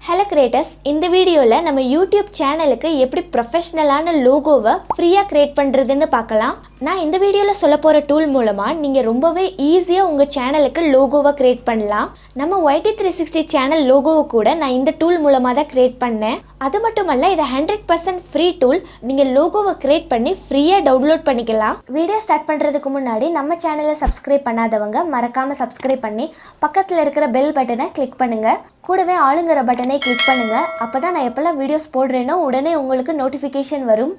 Hello creators, இந்த வீடியோவில் நம்ம யூடியூப் சேனலுக்கு எப்படி ப்ரொஃபஷ்னலான லோகோவை ஃப்ரீயாக க்ரியேட் பண்ணுறதுன்னு பார்க்கலாம். நான் இந்த வீடியோவில் சொல்ல போகிற டூல் மூலமாக நீங்கள் ரொம்பவே ஈஸியாக உங்கள் சேனலுக்கு லோகோவை க்ரியேட் பண்ணலாம். நம்ம YT360 சேனல் லோகோவை கூட நான் இந்த டூல் மூலமாக தான் க்ரியேட் பண்ணேன். அது மட்டும் அல்ல, இது 100% ஃப்ரீ டூல். நீங்கள் லோகோவை க்ரியேட் பண்ணி ஃப்ரீயாக டவுன்லோட் பண்ணிக்கலாம். வீடியோ ஸ்டார்ட் பண்ணுறதுக்கு முன்னாடி நம்ம சேனலை சப்ஸ்கிரைப் பண்ணாதவங்க மறக்காமல் சப்ஸ்கிரைப் பண்ணி பக்கத்தில் இருக்கிற பெல் பட்டனை கிளிக் பண்ணுங்கள். கூடவே ஆளுங்கிற பட்டனை கிளிக் பண்ணுங்க. அப்பதான் நான் எப்பெல்லாம் வீடியோஸ் போடுறேனோ உடனே உங்களுக்கு நோட்டிஃபிகேஷன் வரும்.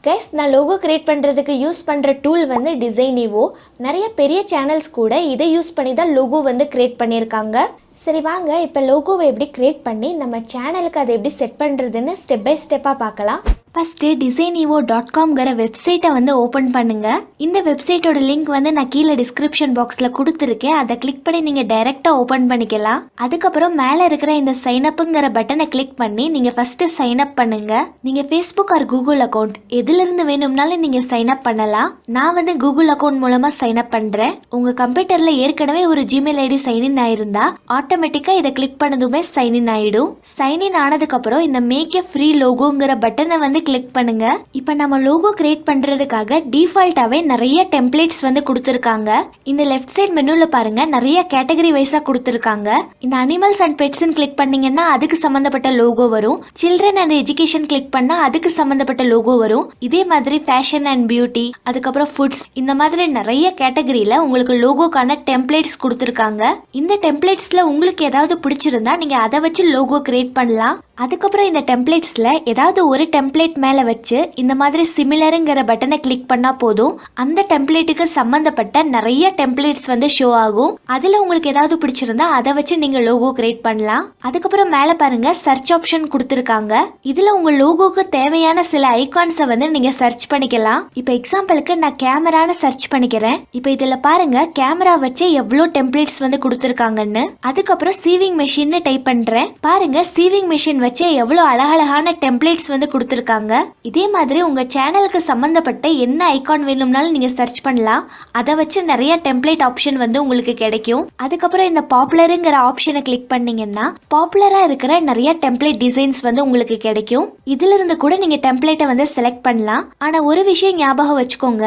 கைஸ், நான் லோகோ கிரியேட் பண்ணுறதுக்கு யூஸ் பண்ணுற டூல் வந்து டிசைனிவோ. நிறைய பெரிய சேனல்ஸ் கூட இதை யூஸ் பண்ணி தான் லோகோ வந்து கிரியேட் பண்ணியிருக்காங்க. சரி வாங்க, இப்போ லோகோவை எப்படி கிரியேட் பண்ணி நம்ம சேனலுக்கு அதை எப்படி செட் பண்ணுறதுன்னு ஸ்டெப் பை ஸ்டெப்பாக பார்க்கலாம். ஃபஸ்ட்டு designevo.comங்கிற வெப்சைட்டை வந்து ஓப்பன் பண்ணுங்கள். இந்த வெப்சைட்டோட லிங்க் வந்து நான் கீழே டிஸ்கிரிப்ஷன் பாக்ஸில் கொடுத்துருக்கேன். அதை கிளிக் பண்ணி நீங்கள் டைரெக்டாக ஓப்பன் பண்ணிக்கலாம். அதுக்கப்புறம் மேலே இருக்கிற இந்த சைனப்புங்கிற பட்டனை கிளிக் பண்ணி நீங்கள் ஃபஸ்ட்டு சைன்அப் பண்ணுங்கள். நீங்கள் ஃபேஸ்புக் ஆர் கூகுள் அக்கௌண்ட் எதுலேருந்து வேணும்னாலும் நீங்கள் சைன்அப் பண்ணலாம். நான் வந்து கூகுள் அக்கௌண்ட் மூலமாக சைன்அப் பண்ணுறேன். உங்கள் கம்ப்யூட்டரில் ஏற்கனவே ஒரு ஜிமெயில் ஐடி சைன்இன் ஆயிருந்தா ஆட்டோமேட்டிக்காக இதை கிளிக் பண்ணதுமே சைன்இன் ஆகிடும். சைன்இன் ஆனதுக்கப்புறம் இந்த மேக் எ ஃப்ரீ லோகோங்கிற பட்டனை வந்து கிளிக் பண்ணுங்க. இப்போ நம்ம லோகோ கிரியேட் பண்றதுக்காக டிஃபால்ட்டாவே நிறைய டெம்ப்ளேட்ஸ் வந்து கொடுத்துருக்காங்க. இந்த லெஃப்ட் சைட் மெனுல பாருங்க, நிறைய கேட்டகரி வைஸா கொடுத்துருக்காங்க. இந்த அனிமல்ஸ் அண்ட் பெட்ஸ்ன்னு கிளிக் பண்ணீங்கன்னா அதுக்கு சம்பந்தப்பட்ட லோகோ வரும். சில்ட்ரன் அண்ட் எஜுகேஷன் கிளிக் பண்ணா அதுக்கு சம்பந்தப்பட்ட லோகோ வரும். இதே மாதிரி ஃபேஷன் அண்ட் பியூட்டி, அதுக்கப்புறம் ஃபுட்ஸ், இந்த மாதிரி நிறைய கேட்டகரியில உங்களுக்கு லோகோக்கான டெம்ப்ளேட்ஸ் கொடுத்துருக்காங்க. இந்த டெம்ப்ளேட்ஸ்ல உங்களுக்கு ஏதாவது பிடிச்சிருந்தா நீங்க அதை வச்சு லோகோ கிரியேட் பண்ணலாம். அதுக்கப்புறம் இந்த டெம்ப்ளேட்ஸில் ஏதாவது ஒரு டெம்ப்ளேட் மேலே வச்சு இந்த மாதிரி சிமிலருங்கிற பட்டனை கிளிக் பண்ணால் போதும். அந்த டெம்ப்ளேட்டுக்கு சம்மந்தப்பட்ட நிறைய டெம்ப்ளேட்ஸ் வந்து ஷோ ஆகும். அதில் உங்களுக்கு ஏதாவது பிடிச்சிருந்தா அதை வச்சு நீங்கள் லோகோ கிரியேட் பண்ணலாம். அதுக்கப்புறம் மேலே பாருங்க, சர்ச் ஆப்ஷன் கொடுத்துருக்காங்க. இதில் உங்கள் லோகோக்கு தேவையான சில ஐகான்ஸை வந்து நீங்கள் சர்ச் பண்ணிக்கலாம். இப்போ எக்ஸாம்பிளுக்கு நான் கேமரான்னு சர்ச் பண்ணிக்கிறேன். இப்போ இதில் பாருங்க, கேமரா வச்சு எவ்வளோ டெம்ப்ளேட்ஸ் வந்து கொடுத்துருக்காங்கன்னு. அதுக்கப்புறம் சீவிங் மெஷின்னு டைப் பண்ணுறேன். பாருங்க, சீவிங் மெஷின் வச்சு எவ்வளோ அழகழகான டெம்ப்ளேட்ஸ் வந்து கொடுத்துருக்காங்க. இதே மாதிரி உங்க சேனலுக்கு சம்பந்தப்பட்ட என்ன ஐகான் வேணும்னாலும் நீங்க சர்ச் பண்ணலாம். அதை வச்சு நிறைய டெம்ப்ளேட் ஆப்ஷன் வந்து உங்களுக்கு கிடைக்கும். அதுக்கப்புறம் இந்த பாப்புலருங்கிற ஆப்ஷனை கிளிக் பண்ணீங்கன்னா பாப்புலரா இருக்கிற நிறைய டெம்ப்ளேட் டிசைன்ஸ் வந்து உங்களுக்கு கிடைக்கும். இதுல இருந்து கூட நீங்க டெம்ப்ளேட்டை வந்து செலக்ட் பண்ணலாம். ஆனா ஒரு விஷயம் ஞாபகம் வச்சுக்கோங்க,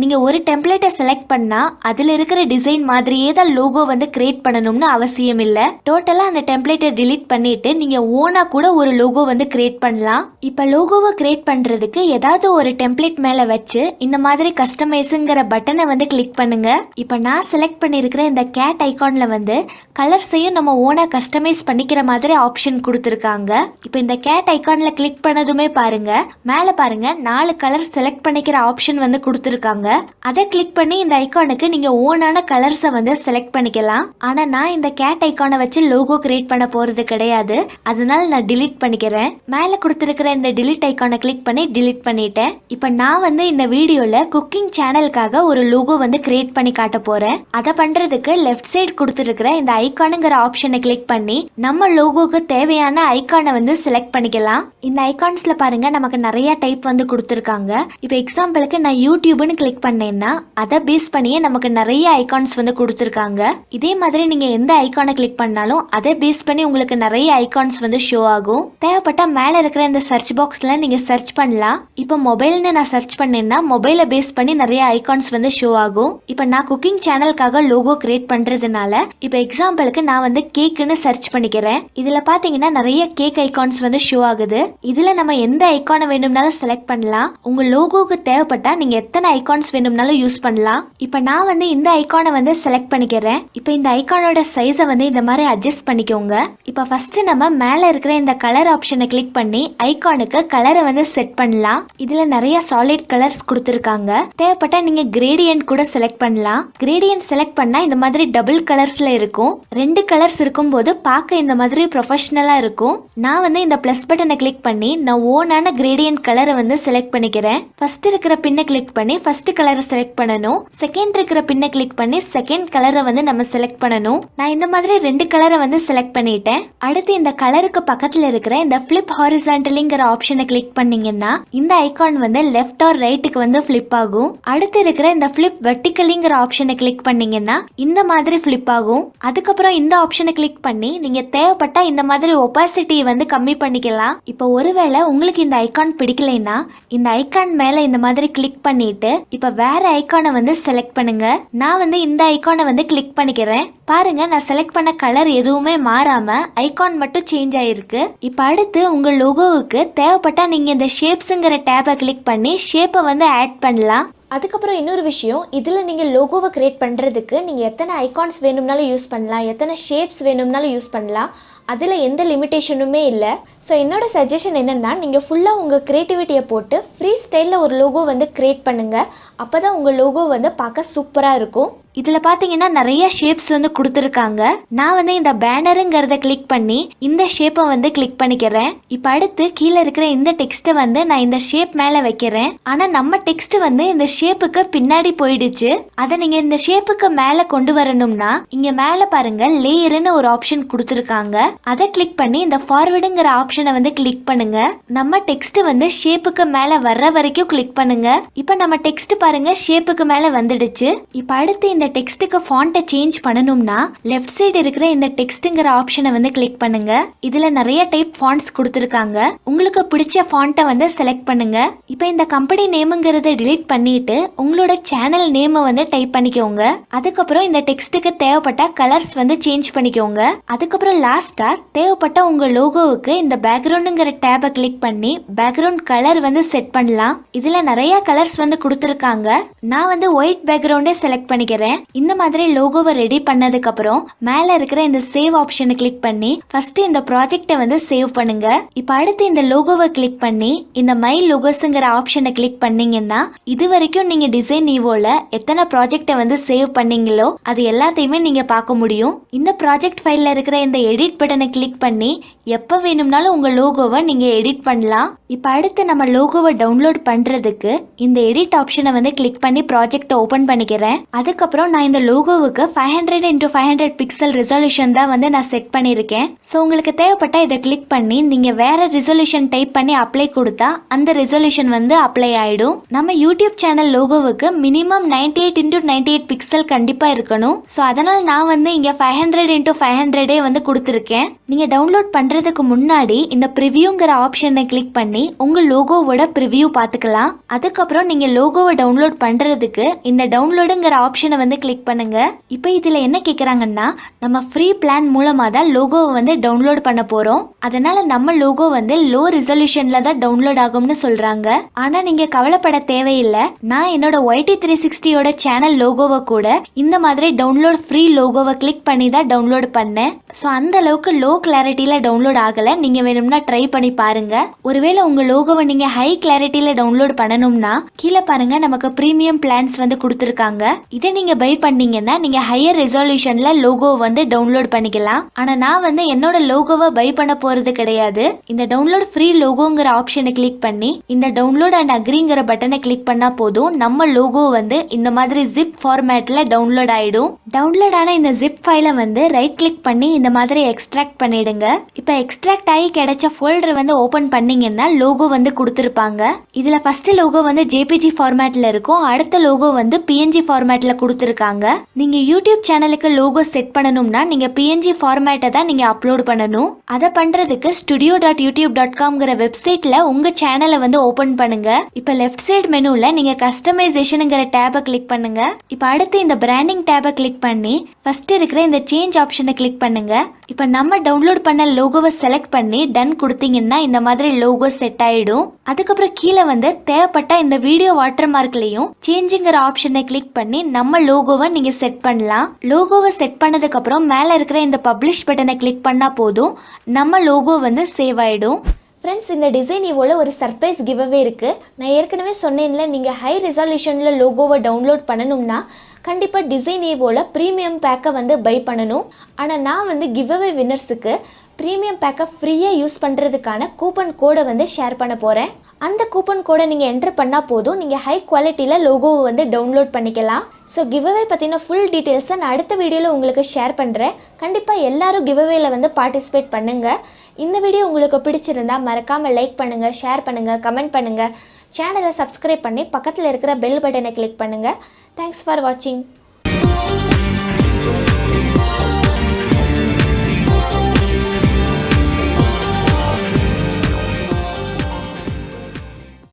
நீங்க ஒரு டெம்ப்ளேட்டை செலக்ட் பண்ணா அதுல இருக்கிற டிசைன் மாதிரியே தான் லோகோ வந்து கிரியேட் பண்ணணும்னு அவசியம் இல்லை. டோட்டலா அந்த டெம்ப்ளேட்டை டிலீட் பண்ணிட்டு நீங்க ஓனா கூட ஒரு லோகோ வந்து கிரியேட் பண்ணலாம். இப்ப லோகோவை கிரியேட் பண்றதுக்கு ஏதாவது ஒரு டெம்ப்ளேட் மேல வச்சு இந்த மாதிரி கஸ்டமைஸ்ங்கிற பட்டனை வந்து கிளிக் பண்ணுங்க. இப்ப நான் செலக்ட் பண்ணிருக்கிற இந்த கேட் ஐகான்ல வந்து கலர்ஸையும் நம்ம ஓனா கஸ்டமைஸ் பண்ணிக்கிற மாதிரி ஆப்ஷன் கொடுத்துருக்காங்க. இப்ப இந்த கேட் ஐகான்ல கிளிக் பண்ணதுமே பாருங்க, மேல பாருங்க 4 கலர் செலக்ட் பண்ணிக்கிற ஆப்ஷன் வந்து கொடுத்துருக்காங்க. அதை கிளிக் பண்ணி இந்த ஐகானுக்கு நீங்க ஓனான கலர்ஸை வந்து செலக்ட் பண்ணிக்கலாம். ஆனா நான் இந்த கேட் ஐகானை வச்சு லோகோ கிரியேட் பண்ண போறது கிடையாது. அதனால நான் டிலீட் பண்ணிக்கிறேன். மேல கொடுத்திருக்கிற இந்த டிலீட் ஐகானை கிளிக் பண்ணி டிலீட் பண்ணிட்டேன். இப்போ நான் வந்து இந்த வீடியோல குக்கிங் சேனலுக்காக ஒரு லோகோ வந்து கிரியேட் பண்ணி காட்ட போறேன். அதை பண்றதுக்கு லெஃப்ட் சைடு கொடுத்திருக்கிற இந்த ஐகானுங்கிற ஆப்ஷனை கிளிக் பண்ணி நம்ம லோகோக்கு தேவையான ஐகானை வந்து செலக்ட் பண்ணிக்கலாம். இந்த ஐகான்ஸ்ல பாருங்க, நமக்கு நிறைய டைப் வந்து கொடுத்திருக்காங்க. இப்போ எக்ஸாம்பிளுக்கு நான் யூடியூப்னு கிளிக் பண்ணேன்னா அதை பேஸ் பண்ணியே நமக்கு நிறைய ஐகான்ஸ் வந்து கொடுத்திருக்காங்க. இதே மாதிரி நீங்க எந்த ஐகானை கிளிக் பண்ணாலும் அதை பேஸ் பண்ணி உங்களுக்கு நிறைய ஐகான்ஸ் வந்து ஷோ ஆகும். தேவைப்பட்டா மேல இருக்கிற இந்த சர்ச் பாக்ஸ்ல நீங்க சர்ச் பண்ணலாம். இப்போ மொபைல்னு நான் சர்ச் பண்ணேன்னா மொபைலை பேஸ் பண்ணி நிறைய ஐகான்ஸ் வந்து ஷோ ஆகும். இப்போ நான் குக்கிங் சேனலுக்காக லோகோ கிரியேட் பண்றதுனால இப்போ எக்ஸாம்பிளுக்கு நான் வந்து கேக்குன்னு சர்ச் பண்ணிக்கிறேன். இதுல பாத்தீங்கன்னா நிறைய கேக் ஐகான்ஸ் வந்து ஷோ ஆகுது. இதுல நம்ம எந்த ஐகானை வேணும்னாலும் செலக்ட் பண்ணலாம். உங்க லோகோக்கு தேவைப்பட்டா நீங்க எத்தனை ஐகான்ஸ் வேணும்னாலும் யூஸ் பண்ணலாம். இப்போ நான் வந்து இந்த ஐகானை வந்து செலக்ட் பண்ணிக்கிறேன். இப்போ இந்த ஐகானோட சைஸை வந்து இந்த மாதிரி அட்ஜஸ்ட் பண்ணிக்கோங்க. இப்போ ஃபர்ஸ்ட் நம்ம மேல இருக்கிற இந்த கலர் ஆப்ஷனை கிளிக் பண்ணி ஐகானுக்கு கலரை வந்து செட் பண்ணலாம். இதுல நிறைய சாலிட் கலர்ஸ் கொடுத்துருக்காங்க. தேவைப்பட்டா நீங்க கிரேடியன்ட் கூட செலக்ட் பண்ணலாம். கிரேடியன்ட் செலக்ட் பண்ணா இந்த மாதிரி டபுள் கலர்ஸ்ல இருக்கும். 2 கலர்ஸ் இருக்கும் போது பார்க்க இந்த மாதிரி ப்ரொஃபஷனலா இருக்கும். நான் வந்து இந்த பிளஸ் பட்டனை கிளிக் பண்ணி நான் ஓனான கிரேடியன்ட் கலரை வந்து செலக்ட் பண்ணிக்கிறேன். ஃபர்ஸ்ட் இருக்கிற பின்னை கிளிக் பண்ணி ஃபர்ஸ்ட் கலரை செலக்ட் பண்ணணும். செகண்ட் இருக்கிற பின்னை கிளிக் பண்ணி செகண்ட் கலரை வந்து நம்ம செலக்ட் பண்ணணும். நான் இந்த மாதிரி 2 கலரை வந்து செலக்ட் பண்ணிட்டேன். அடுத்து இந்த கலருக்கு பக்கத்துல சைடில் இருக்கிற இந்த ஃபிளிப் ஹாரிசான்டலிங்கிற ஆப்ஷனை கிளிக் பண்ணீங்கன்னா இந்த ஐகான் வந்து லெஃப்ட் ஆர் ரைட்டுக்கு வந்து ஃபிளிப் ஆகும். அடுத்து இருக்கிற இந்த ஃபிளிப் வெர்டிகலிங்கிற ஆப்ஷனை கிளிக் பண்ணீங்கன்னா இந்த மாதிரி ஃபிளிப் ஆகும். அதுக்கப்புறம் இந்த ஆப்ஷனை கிளிக் பண்ணி நீங்க தேவைப்பட்டா இந்த மாதிரி ஒபாசிட்டியை வந்து கம்மி பண்ணிக்கலாம். இப்போ ஒருவேளை உங்களுக்கு இந்த ஐகான் பிடிக்கலைன்னா இந்த ஐகான் மேல இந்த மாதிரி கிளிக் பண்ணிட்டு இப்போ வேற ஐகானை வந்து செலக்ட் பண்ணுங்க. நான் வந்து இந்த ஐகானை வந்து கிளிக் பண்ணிக்கிறேன். பாருங்க, நான் செலக்ட் பண்ண கலர் எதுவுமே மாறாம ஐகான் மட்டும் சேஞ்ச் ஆயிருக்கு. இப்போ அடுத்து உங்க லோகோவுக்கு தேவைப்பட்டா நீங்க இந்த ஷேப்ஸ்ங்கிற டேபை கிளிக் பண்ணி ஷேப்பை வந்து ஆட் பண்ணலாம். அதுக்கப்புறம் இன்னொரு விஷயம், இதில் நீங்கள் லோகோவை கிரியேட் பண்ணுறதுக்கு நீங்கள் எத்தனை ஐகான்ஸ் வேணும்னாலும் யூஸ் பண்ணலாம், எத்தனை ஷேப்ஸ் வேணும்னாலும் யூஸ் பண்ணலாம். அதில் எந்த லிமிட்டேஷனுமே இல்லை. ஸோ என்னோட சஜஷன் என்னென்னா, நீங்கள் ஃபுல்லாக உங்கள் க்ரியேட்டிவிட்டியை போட்டு ஃப்ரீ ஸ்டைலில் ஒரு லோகோ வந்து க்ரியேட் பண்ணுங்கள். அப்போ தான் உங்கள் லோகோ வந்து பார்க்க சூப்பராக இருக்கும். இதில் பார்த்தீங்கன்னா நிறைய ஷேப்ஸ் வந்து கொடுத்துருக்காங்க. நான் வந்து இந்த பேனருங்கிறத கிளிக் பண்ணி இந்த ஷேப்பை வந்து கிளிக் பண்ணிக்கிறேன். இப்போ அடுத்து கீழே இருக்கிற இந்த டெக்ஸ்ட்டை வந்து நான் இந்த ஷேப் மேலே வைக்கிறேன். ஆனால் நம்ம டெக்ஸ்ட் வந்து இந்த ஷேப்புக்கு பின்னாடி போயிடுச்சு. அதை நீங்கள் இந்த ஷேப்புக்கு மேலே கொண்டு வரணும்னா இங்கே மேலே பாருங்க லேயர்னு ஒரு ஆப்ஷன் கொடுத்துருக்காங்க. அதை கிளிக் பண்ணி இந்த ஃபார்வர்டுங்கிற ஆப்ஷனை வந்து கிளிக் பண்ணுங்க. நம்ம டெக்ஸ்ட் வந்து ஷேப்புக்கு மேலே வர்ற வரைக்கும் கிளிக் பண்ணுங்க. இப்போ நம்ம டெக்ஸ்ட் பாருங்க ஷேப்புக்கு மேலே வந்துடுச்சு. இப்போ அடுத்து இந்த டெக்ஸ்ட்டுக்கு ஃபாண்ட்டை சேஞ்ச் பண்ணணும்னா லெஃப்ட் சைடு இருக்கிற இந்த டெக்ஸ்ட்டுங்கிற ஆப்ஷனை வந்து கிளிக் பண்ணுங்க. இதுல நிறைய டைப் ஃபாண்ட்ஸ் கொடுத்துருக்காங்க. உங்களுக்கு பிடிச்ச ஃபாண்ட்டை வந்து செலக்ட் பண்ணுங்க. இப்போ இந்த கம்பெனி நேமுங்கிறத டிலீட் பண்ணிட்டு உங்களோட சேனல் நேமை வந்து டைப் பண்ணிக்கோங்க. அதுக்கப்புறம் இந்த டெக்ஸ்ட்டுக்கு தேவைப்பட்ட கலர்ஸ் வந்து சேஞ்ச் பண்ணிக்கோங்க. அதுக்கப்புறம் லாஸ்டா தேவைப்பட்ட உங்க லோகோவுக்கு இந்த பேக்ரவுண்டுங்கிற டேபை கிளிக் பண்ணி பேக்ரவுண்ட் கலர் வந்து செட் பண்ணலாம். இதுல நிறைய கலர்ஸ் வந்து கொடுத்துருக்காங்க. நான் வந்து ஒயிட் பேக்ரவுண்டே செலக்ட் பண்ணிக்கிறேன். இந்த மாதிரி லோகோவை ரெடி பண்ணதுக்கு அப்புறம் மேல இருக்கிற இந்த சேவ் ஆப்ஷனை கிளிக் பண்ணி ஃபர்ஸ்ட் இந்த ப்ராஜெக்டை வந்து சேவ் பண்ணுங்க. இப்போ அடுத்து இந்த லோகோவை கிளிக் பண்ணி இந்த மை லோகோஸ்ங்கிற ஆப்ஷனை கிளிக் பண்ணீங்கன்னா இது வரைக்கும் நீங்க டிசைன் ஈவோல எத்தனை ப்ராஜெக்டை வந்து சேவ் பண்ணீங்களோ அது எல்லாத்தையுமே நீங்க பார்க்க முடியும். இந்த ப்ராஜெக்ட் ஃபைல்ல இருக்கிற இந்த எடிட் பட்டனை கிளிக் பண்ணி எப்போ வேணும்னாலும் உங்க லோகோவை நீங்க எடிட் பண்ணலாம். இப்போ அடுத்து நம்ம லோகோவை டவுன்லோட் பண்றதுக்கு இந்த எடிட் ஆப்ஷனை வந்து கிளிக் பண்ணி ப்ராஜெக்டை ஓபன் பண்ணிக்கிறேன். அதுக்கப்புறம் நான் இந்த லோகோவுக்கு 500x500 பிக்சல் ரெசல்யூஷன் தான் வந்து நான் செட் பண்ணியிருக்கேன். ஸோ உங்களுக்கு தேவைப்பட்டா இதை கிளிக் பண்ணி நீங்கள் வேற ரெசல்யூஷன் டைப் பண்ணி அப்ளை கொடுத்தா அந்த ரெசல்யூஷன் வந்து அப்ளை ஆகிடும். நம்ம யூடியூப் சேனல் லோகோவுக்கு மினிமம் 98x98 பிக்சல் கண்டிப்பாக இருக்கணும். ஸோ அதனால் நான் வந்து இங்கே 500x500 வந்து கொடுத்துருக்கேன். நீங்கள் டவுன்லோட் பண்ணுறதுக்கு முன்னாடி இந்த ப்ரிவியூங்கிற ஆப்ஷனை கிளிக் பண்ணி உங்கள் லோகோவோட ப்ரிவியூ பார்த்துக்கலாம். அதுக்கப்புறம் நீங்கள் லோகோவை டவுன்லோட் பண்ணுறதுக்கு இந்த டவுன்லோடுங்கிற ஆப்ஷனை வந்து கிளிக் பண்ணுங்க. இப்போ இதுல என்ன கேக்குறாங்கன்னா, நம்ம ஃப்ரீ பிளான் மூலமா தான் லோகோவை வந்து டவுன்லோட் பண்ண போறோம். அதனால நம்ம லோகோ வந்து லோ ரெசல்யூஷன்ல தான் டவுன்லோட் ஆகும்னு சொல்றாங்க. ஆனா நீங்க கவலைப்பட தேவையில்லை. நான் என்னோட YT360யோட சேனல் லோகோவை கூட இந்த மாதிரி டவுன்லோட் ஃப்ரீ லோகோவை கிளிக் பண்ணி தான் டவுன்லோட் பண்ணேன். ஸோ அந்த அளவுக்கு லோ கிளாரிட்டியில டவுன்லோட் ஆகல. நீங்க வேணும்னா ட்ரை பண்ணி பாருங்க. ஒருவேளை உங்க லோகோவை நீங்க ஹை கிளாரிட்டியில டவுன்லோட் பண்ணணும்னா கீழே பாருங்க நமக்கு பிரீமியம் பிளான்ஸ் வந்து கொடுத்துருக்காங்க. இதை நீங்க பை பண்ணீங்கன்னா நீங்க ஹையர் ரெசல்யூஷன்ல லோகோ வந்து டவுன்லோட் பண்ணிக்கலாம். ஆனா நான் வந்து என்னோட லோகோவை பை பண்ண போறது கிடையாது. இந்த டவுன்லோட் ஃப்ரீ லோகோங்கிற ஆப்ஷனை கிளிக் பண்ணி இந்த டவுன்லோட் அண்ட் அக்ரிங்கிற பட்டனை கிளிக் பண்ணா போதும் நம்ம லோகோ வந்து இந்த மாதிரி ஜிப் ஃபார்மேட்ல டவுன்லோட் ஆயிடும். டவுன்லோட் ஆன இந்த ஜிப் ஃபைலை வந்து ரைட் கிளிக் பண்ணி இந்த மாதிரி எக்ஸ்ட்ராக்ட் பண்ணிடுங்க. இப்போ எக்ஸ்ட்ராக்ட் ஆகி கிடைச்ச ஃபோல்டர் வந்து ஓபன் பண்ணீங்கன்னா லோகோ வந்து கொடுத்துருப்பாங்க. இதுல ஃபர்ஸ்ட் லோகோ வந்து JPG ஃபார்மேட்ல இருக்கும். அடுத்த லோகோ வந்து PNG ஃபார்மேட்ல கொடுத்துருக்காங்க. நீங்க யூடியூப் சேனலுக்கு லோகோ செட் பண்ணணும்னா நீங்க PNG ஃபார்மேட்டை தான் நீங்க அப்லோட் பண்ணணும். அதை பண்றதுக்கு studio.youtube.com வெப்சைட்ல உங்க சேனலை வந்து ஓபன் பண்ணுங்க. இப்போ லெஃப்ட் சைடு மெனுல நீங்க கஸ்டமைசேஷன்ங்கிற டேபை கிளிக் பண்ணுங்க. இப்போ அடுத்து இந்த பிராண்டிங் டேபை கிளிக் பண்ணி ஃபர்ஸ்ட் இருக்கிற இந்த சேஞ்ச் ஆப்ஷனை கிளிக் பண்ணுங்க. இப்போ நம்ம டவுன்லோட் பண்ண லோகோவை செலக்ட் பண்ணி டன் கொடுத்தீங்கன்னா இந்த மாதிரி லோகோ செட் ஆயிடும். அதுக்கப்புறம் கீழே வந்து தேவைப்பட்ட இந்த வீடியோ வாட்டர் மார்க்லயும் சேஞ்சுங்கிற ஆப்ஷனை கிளிக் பண்ணி நம்ம லோகோவை நீங்க செட் பண்ணலாம். லோகோவை செட் பண்ணதுக்கு அப்புறம் மேல இருக்கிற இந்த பப்ளிஷ் பட்டனை கிளிக் பண்ணா போதும் நம்ம லோகோ வந்து சேவ் ஆயிடும். ஃப்ரெண்ட்ஸ், இந்த டிசைன் இவ்வளோ ஒரு சர்ப்ரைஸ் கிவ்அவே இருக்குது. நான் ஏற்கனவே சொன்னேன்ல, நீங்கள் ஹை ரெசல்யூஷனில் லோகோவை டவுன்லோட் பண்ணணும்னா கண்டிப்பாக டிசைன் ஈவோவில் ப்ரீமியம் பேக்கை வந்து பை பண்ணணும். ஆனால் நான் வந்து கிவ்அவே வின்னர்ஸுக்கு ப்ரீமியம் பேக்கை ஃப்ரீயாக யூஸ் பண்ணுறதுக்கான கூப்பன் கோடை வந்து ஷேர் பண்ண போகிறேன். அந்த கூப்பன் கோடை நீங்கள் என்ட்ரு பண்ணால் போதும், நீங்கள் ஹை குவாலிட்டியில் லோகோவை வந்து டவுன்லோட் பண்ணிக்கலாம். ஸோ கிவ்அவே பற்றின ஃபுல் டீட்டெயில்ஸை நான் அடுத்த வீடியோவில் உங்களுக்கு ஷேர் பண்ணுறேன். கண்டிப்பாக எல்லாரும் கிவ்அவேல வந்து பார்ட்டிசிபேட் பண்ணுங்கள். இந்த வீடியோ உங்களுக்கு பிடிச்சிருந்தா மறக்காமல் லைக் பண்ணுங்கள், ஷேர் பண்ணுங்கள், கமெண்ட் பண்ணுங்கள். சேனலை சப்ஸ்கிரைப் பண்ணி பக்கத்தில் இருக்கிற பெல் பட்டனை கிளிக் பண்ணுங்கள். தேங்க்ஸ் ஃபார் வாட்சிங்.